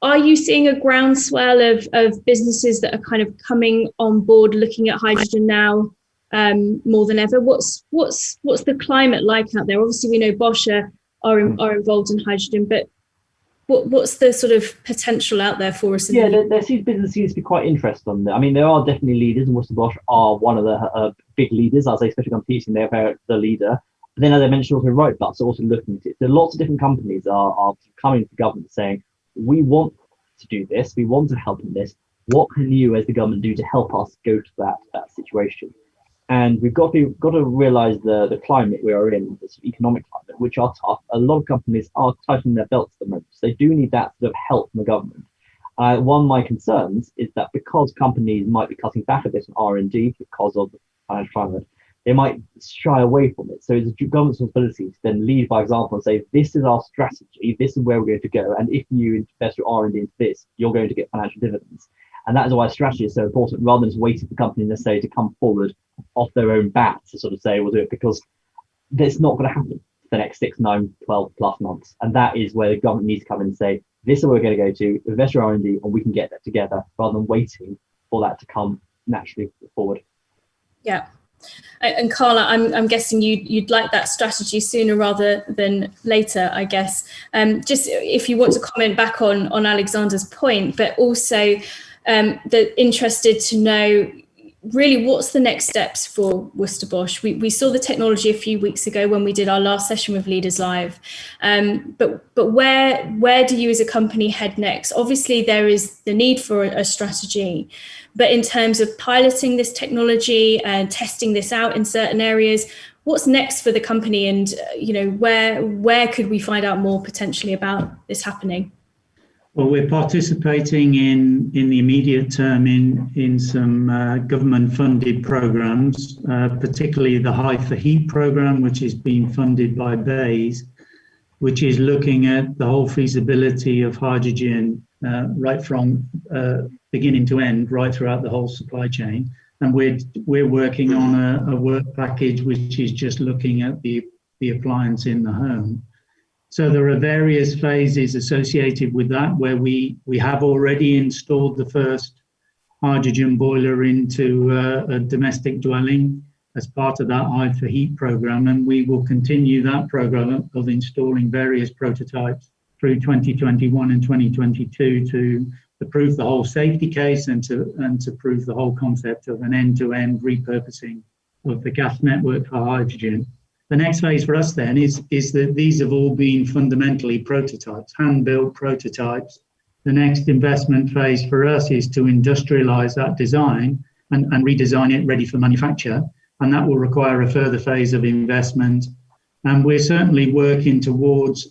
are you seeing a groundswell of businesses that are kind of coming on board looking at hydrogen now more than ever? What's the climate like out there? Obviously, we know Bosch are involved in hydrogen, but what's the sort of potential out there for us? Business seems to be quite interested on that. I mean, there are definitely leaders, and Worcester Bosch are one of the big leaders. I'd say, especially competing, they're the leader. But then, as I mentioned, also Wrightbus are also looking at it. So lots of different companies are coming to the government saying, we want to do this, we want to help in this. What can you, as the government, do to help us go to that situation? And we've got to realise the climate we are in, this economic climate, which are tough. A lot of companies are tightening their belts at the moment, so they do need that sort of help from the government. One of my concerns is that because companies might be cutting back a bit on R&D because of the financial climate, they might shy away from it. So it's the government's responsibility to then lead by example and say, this is our strategy, this is where we're going to go, and if you invest your R&D into this, you're going to get financial dividends. And that is why strategy is so important, rather than just waiting for companies necessarily to come forward off their own bat to sort of say, we'll do it, because that's not going to happen for the next 6, 9, 12 plus months. And that is where the government needs to come in and say, this is where we're going to go to, invest your R&D, and we can get that together, rather than waiting for that to come naturally forward. Yeah. And Carla, I'm guessing you'd like that strategy sooner rather than later, I guess. Just if you want to comment back on Alexander's point, but also interested to know really what's the next steps for Worcester Bosch. We saw the technology a few weeks ago when we did our last session with Leaders Live, but where do you as a company head next? Obviously there is the need for a strategy, but in terms of piloting this technology and testing this out in certain areas, what's next for the company, and where could we find out more potentially about this happening? Well, we're participating in the immediate term in some government-funded programs, particularly the High for Heat program, which is being funded by BEIS, which is looking at the whole feasibility of hydrogen right from beginning to end, right throughout the whole supply chain. And we're working on a work package which is just looking at the appliance in the home. So there are various phases associated with that, where we have already installed the first hydrogen boiler into a domestic dwelling as part of that High for Heat program, and we will continue that program of installing various prototypes through 2021 and 2022 to prove the whole safety case and to prove the whole concept of an end-to-end repurposing of the gas network for hydrogen. The next phase for us then is that these have all been fundamentally prototypes, hand-built prototypes. The next investment phase for us is to industrialize that design and redesign it ready for manufacture. And that will require a further phase of investment. And we're certainly working towards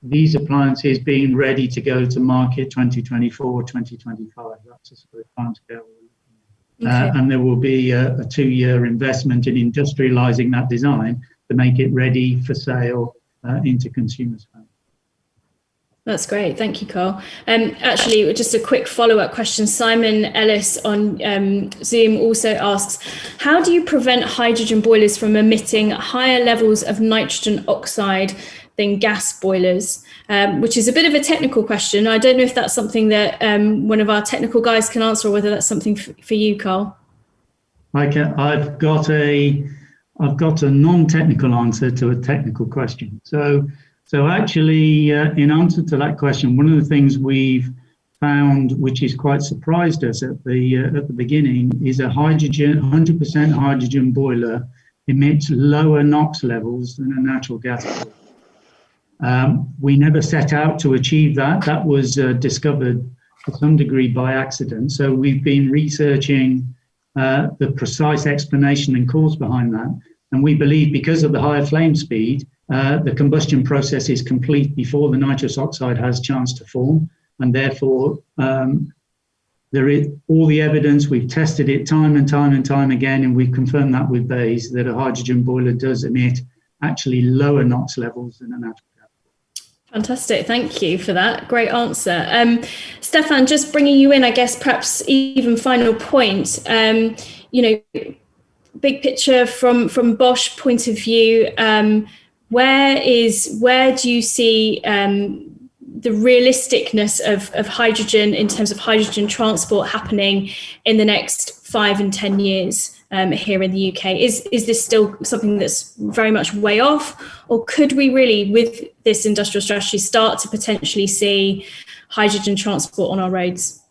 these appliances being ready to go to market 2024, 2025. That's a sort of timescale. Okay. And there will be a 2-year investment in industrializing that design to make it ready for sale into consumers' homes. That's great. Thank you, Carl. Actually, just a quick follow-up question. Simon Ellis on Zoom also asks, how do you prevent hydrogen boilers from emitting higher levels of nitrogen oxide than gas boilers? Which is a bit of a technical question. I don't know if that's something that one of our technical guys can answer, or whether that's something for you, Carl. I've got a non-technical answer to a technical question. So actually, in answer to that question, one of the things we've found, which has quite surprised us at the beginning, is a 100% hydrogen boiler emits lower NOx levels than a natural gas boiler. We never set out to achieve that. That was discovered to some degree by accident. So we've been researching the precise explanation and cause behind that. And we believe because of the higher flame speed, the combustion process is complete before the nitrous oxide has a chance to form. And therefore, there is all the evidence, we've tested it time and time again, and we've confirmed that with BEIS, that a hydrogen boiler does emit actually lower NOx levels than a natural gas. Fantastic, thank you for that. Great answer. Steffen, just bringing you in, I guess, perhaps even final point, big picture from Bosch point of view, where do you see the realisticness of hydrogen in terms of hydrogen transport happening in the next 5 and 10 years here in the UK? Is this still something that's very much way off, or could we really, with this industrial strategy, start to potentially see hydrogen transport on our roads?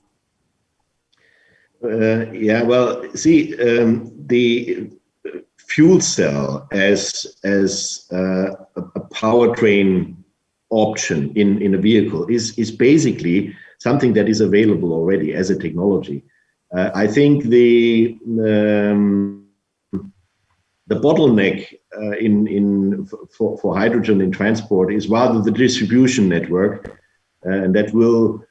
The fuel cell as a powertrain option in a vehicle is basically something that is available already as a technology. I think the bottleneck for hydrogen in transport is rather the distribution network, and that will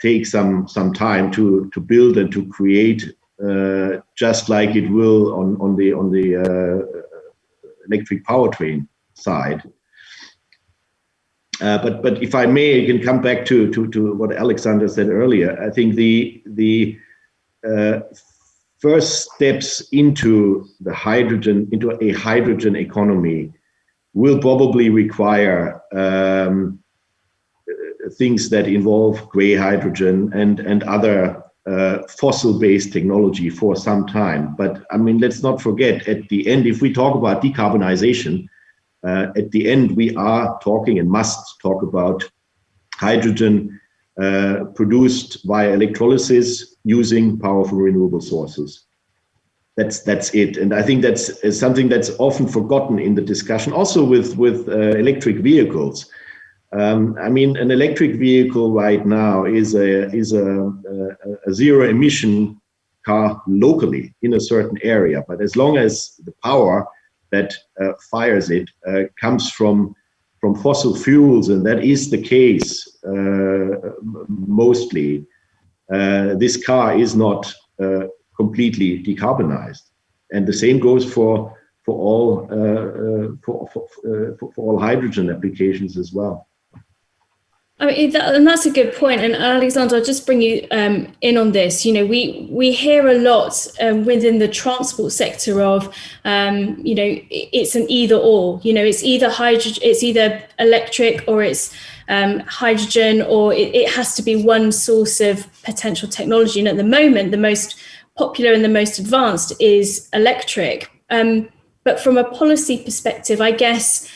take some time to build and to create just like it will on the electric powertrain side. But if I may, I can come back to what Alexander said earlier. I think the first steps into a hydrogen economy will probably require things that involve gray hydrogen and other fossil-based technology for some time. But I mean, let's not forget, at the end, if we talk about decarbonization, at the end, we are talking and must talk about hydrogen produced via electrolysis using powerful renewable sources. That's it. And I think that's something that's often forgotten in the discussion. Also with electric vehicles. I mean, an electric vehicle right now is a zero emission car locally in a certain area. But as long as the power that fires it comes from fossil fuels, and that is the case mostly, this car is not completely decarbonized. And the same goes for all hydrogen applications as well. I mean, and that's a good point. And Alexander, I'll just bring you in on this. You know, we hear a lot within the transport sector of, you know, it's an either or. You know, it's either hydrogen, it's either electric, or it's hydrogen, or it has to be one source of potential technology. And at the moment, the most popular and the most advanced is electric. But from a policy perspective, I guess.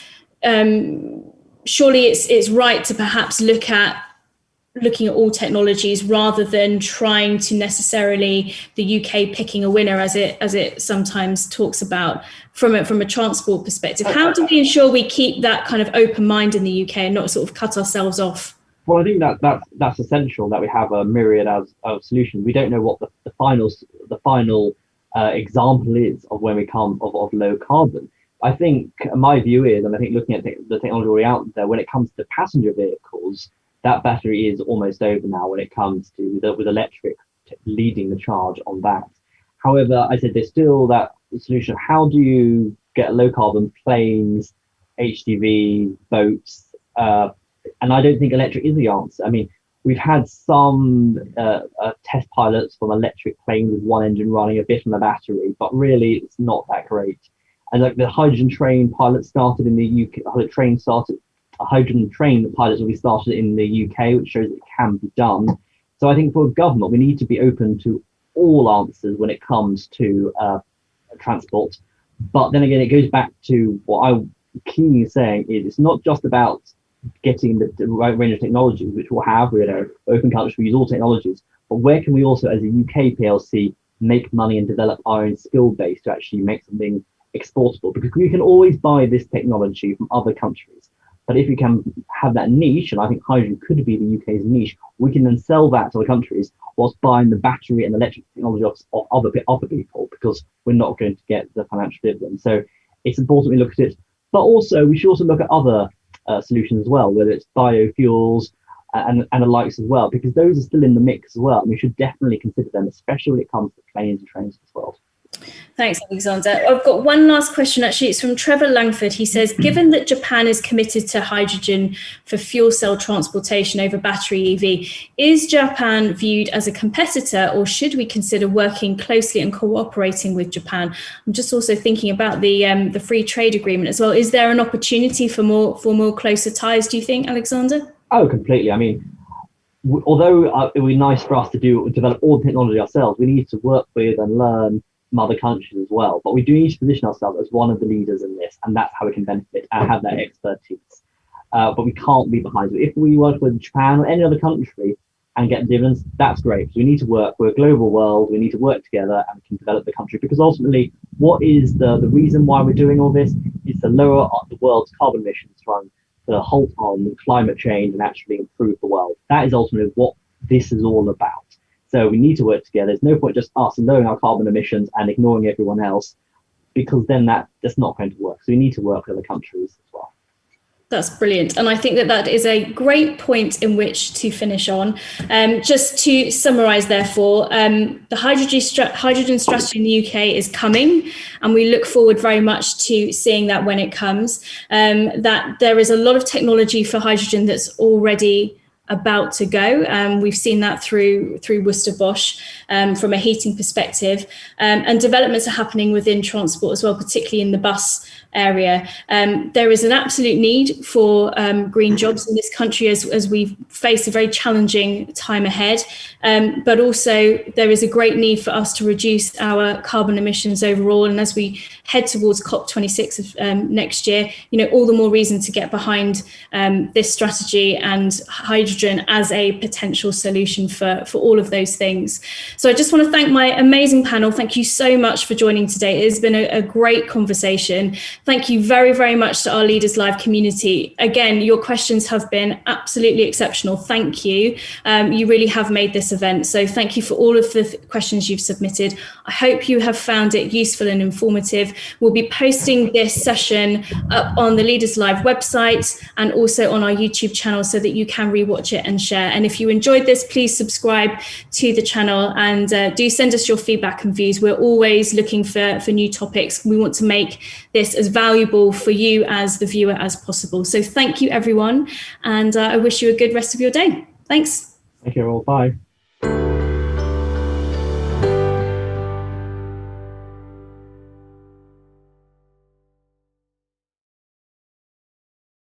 Surely it's right to perhaps looking at all technologies rather than trying to necessarily the UK picking a winner, as it sometimes talks about from a transport perspective. How do we ensure we keep that kind of open mind in the UK and not sort of cut ourselves off? Well, I think that's essential, that we have a myriad of solutions. We don't know what the final example is of when we come of low carbon. I think my view is, and I think looking at the technology already out there, when it comes to passenger vehicles, that battery is almost over now when it comes to with electric leading the charge on that. However, I said there's still that solution. How do you get low carbon planes, HGV, boats? And I don't think electric is the answer. I mean, we've had some test pilots from electric planes with one engine running a bit on the battery, but really it's not that great. And like the hydrogen train pilots started in the UK, hydrogen train pilots will be started in the UK, which shows it can be done. So I think for government, we need to be open to all answers when it comes to transport. But then again, it goes back to what I'm keenly saying is it's not just about getting the right range of technologies, which we'll have. We're an open country, we use all technologies. But where can we also, as a UK PLC, make money and develop our own skill base to actually make something exportable? Because we can always buy this technology from other countries, but if we can have that niche, and I think hydrogen could be the UK's niche, we can then sell that to other countries whilst buying the battery and electric technology of other people, because we're not going to get the financial dividend. So it's important we look at it, but also we should also look at other solutions as well, whether it's biofuels and the likes as well, because those are still in the mix as well, and we should definitely consider them, especially when it comes to planes and trains as well. Thanks, Alexander. I've got one last question, actually. It's from Trevor Langford. He says, given that Japan is committed to hydrogen for fuel cell transportation over battery EV, is Japan viewed as a competitor, or should we consider working closely and cooperating with Japan? I'm just also thinking about the free trade agreement as well. Is there an opportunity for more closer ties, do you think, Alexander? Oh, completely. I mean, although it would be nice for us to develop all the technology ourselves, we need to work with and learn from other countries as well. But we do need to position ourselves as one of the leaders in this, and that's how we can benefit and have that expertise. But we can't be behind it. If we work with Japan or any other country and get dividends, that's great. So we need to work. We're a global world. We need to work together and we can develop the country, because ultimately, what is the reason why we're doing all this is to lower the world's carbon emissions from the halt on climate change and actually improve the world. That is ultimately what this is all about. So we need to work together. There's no point just us lowering our carbon emissions and ignoring everyone else, because then that's not going to work. So we need to work with other countries as well. That's brilliant. And I think that that is a great point in which to finish on. Just to summarise, therefore, the hydrogen strategy in the UK is coming, and we look forward very much to seeing that when it comes. That there is a lot of technology for hydrogen that's already about to go. We've seen that through Worcester Bosch from a heating perspective, and developments are happening within transport as well, particularly in the bus area. There is an absolute need for green jobs in this country as we face a very challenging time ahead, but also there is a great need for us to reduce our carbon emissions overall. And as we head towards COP26 of next year, all the more reason to get behind this strategy and hydrogen as a potential solution for all of those things. So I just want to thank my amazing panel. Thank you so much for joining today. It has been a great conversation. Thank you very, very much to our Leaders Live community. Again, your questions have been absolutely exceptional. Thank you. You really have made this event. So thank you for all of the questions you've submitted. I hope you have found it useful and informative. We'll be posting this session up on the Leaders Live website and also on our YouTube channel so that you can rewatch it and share. And if you enjoyed this, please subscribe to the channel and do send us your feedback and views. We're always looking for new topics. We want to make this as valuable for you as the viewer as possible. So thank you, everyone. And I wish you a good rest of your day. Thanks. Thank you all. Bye.